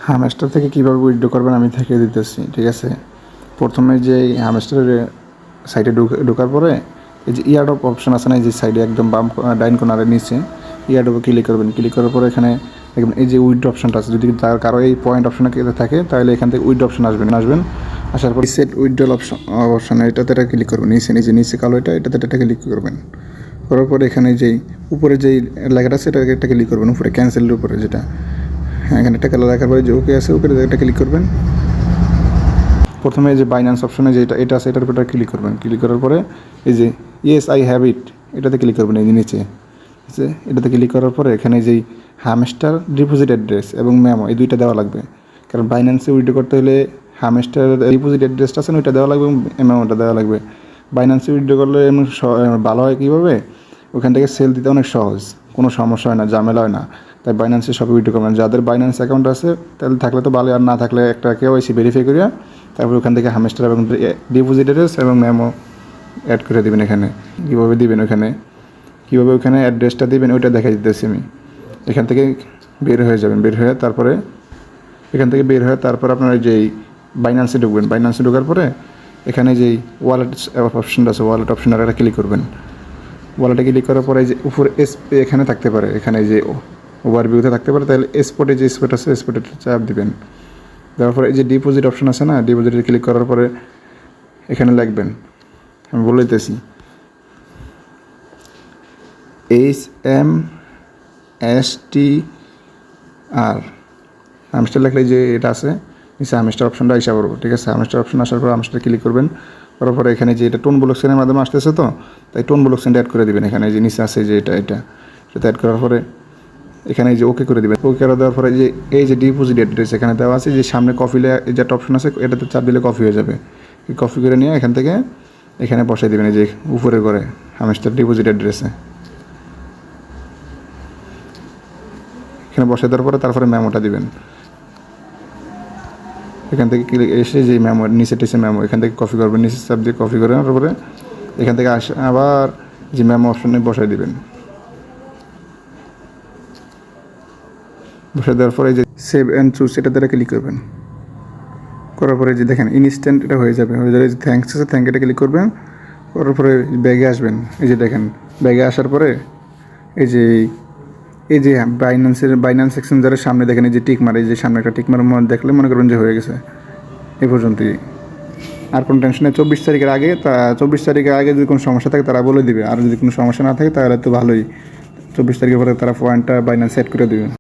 Hamster থেকে কীভাবে withdraw করবেন আমি দেখিয়ে দিতেছি, ঠিক আছে। প্রথমে যে হামস্টারের সাইডে ঢোকার পরে এই যে ইয়ারড্রপ অপশন আছে না, এই যে সাইডে একদম বাম ডাইন কর্নারের নিচে ইয়ারড্রপে ক্লিক করবেন। ক্লিক করার পরে এখানে দেখবেন এই যে উইথড্র অপশনটা আছে, যদি তার কারো এই পয়েন্ট অপশনে থাকে তাহলে এখান থেকে উইথড্র অপশন আসবেন। আসার পর সেট উইথড্রল অপশন এটাতে ক্লিক করবেন। নিচে কালো এটাতে ক্লিক করবেন। করার পরে এখানে যেই উপরে যেই লেখাটা আছে এটা ক্লিক করবেন, উপরে ক্যান্সেলের উপরে যেটা, হ্যাঁ এখানে একটা কালার রাখার পরে যে ওকে আছে ওকে একটা ক্লিক করবেন। প্রথমে এই যে বাইন্যান্স অপশনে যে এটা আছে এটার উপর ক্লিক করবেন। ক্লিক করার পরে এই যে ইয়েস আই হ্যাভ ইট এটাতে ক্লিক করবেন। এই যে নিচে এটাতে ক্লিক করার পরে এখানে যেই হামস্টার ডিপোজিট অ্যাড্রেস এবং মেমো এই দুইটা দেওয়া লাগবে, কারণ বাইন্যান্সে উইথড্র করতে হলে হামস্টার ডিপোজিট অ্যাড্রেসটা আছে না ওইটা দেওয়া লাগবে এবং মেমোটা দেওয়া লাগবে। বাইন্যান্সে উইথড্র করলে এমন ভালো হয় কীভাবে, ওখান থেকে সেল দিতে অনেক সহজ, কোনো সমস্যা হয় না, ঝামেলা হয় না। তাই বাইন্যান্সে সব উইথড্র করবেন। যাদের বাইন্যান্স অ্যাকাউন্ট আছে তাহলে থাকলে তো ভালো, আর না থাকলে একটা KYC ভেরিফাই করিয়া তারপর ওখান থেকে হামস্টার এবং ডিপোজিট অ্যাড্রেস এবং মেমো অ্যাড করে দেবেন। এখানে কীভাবে দিবেন, কীভাবে ওখানে অ্যাড্রেসটা দিবেন ওইটা দেখাই দিতেছি আমি। এখান থেকে বের হয়ে যাবেন, তারপরে আপনার যেই বাইন্যান্সে ঢুকবেন। বাইন্যান্সে ঢোকার পরে এখানে যেই ওয়ালেট অপশনটা আছে ওয়ালেট অপশনটা একটা ক্লিক করবেন। ওয়ালেটে ক্লিক করার পরে যে উপরে এখানে থাকতে পারে, এখানে যে ওভারভিউতে থাকতে পারে, তাহলে স্পটে যে স্পট আছে স্পটে চাপ দিবেন। দেওয়ার পরে এই যে ডিপোজিট অপশন আছে না, ডিপোজিটে ক্লিক করার পরে এখানে লিখবেন, আমি বলে দিতেছি HMSTR হামস্টার লিখলে যে এটা আছে নিচে হামস্টার অপশনটা এসে পড়বো, ঠিক আছে। হামস্টার অপশন আসার পর হামস্টার ক্লিক করবেন। করার পরে এখানে যে এটা টোন ব্লক চেনের মাধ্যমে আসতেছে, তো তাই টোন ব্লক চেনটা অ্যাড করে দেবেন। এখানে যে নিচে আছে যে এটা অ্যাড করার পরে এখানে যে ওকে করে দেবেন। ওকে করে দেওয়ার পরে যে এই যে ডিপোজিট অ্যাড্রেস এখানে দেওয়া আছে, যে সামনে কপিলে যে একটা অপশন আছে এটাতে চাপ দিলে কপি হয়ে যাবে। কপি করে নিয়ে এখান থেকে এখানে বসাই দেবেন, এই যে উপরে করে হামস্টার ডিপোজিট অ্যাড্রেসে এখানে বসাই দেওয়ার পরে তারপরে মেমোটা দিবেন। এখান থেকে ক্লিক এসে যে মেমো নিচে মেমো এখান থেকে কপি করবেন, নিচে চাপ দিয়ে কপি করে নেওয়ার পরে এখান থেকে আবার যে মেমো অপশনে বসাই দেবেন। বসে দেওয়ার পরে যে সেভ অ্যান্ড চুজ এটা দ্বারা ক্লিক করবেন। করার পরে যে দেখেন ইনস্ট্যান্ট এটা হয়ে যাবে। যে থ্যাঙ্কস আছে থ্যাঙ্ক এটা ক্লিক করবেন। করার পরে ব্যাগে আসবেন। এই যে দেখেন ব্যাগে আসার পরে এই যে বাইন্যান্স এক্সচেঞ্জারের সামনে দেখেন এই যে টিকমার, এই যে সামনে একটা টিকমার দেখলে মনে করবেন যে হয়ে গেছে। এই পর্যন্তই, আর কোনো টেনশন নেই। 24 তারিখের আগে যদি কোনো সমস্যা থাকে তারা বলে দিবে, আর যদি কোনো সমস্যা না থাকে তাহলে তো ভালোই। 24 তারিখের পরে তারা পয়েন্টটা বাইন্যান্স সেট করে দেবে।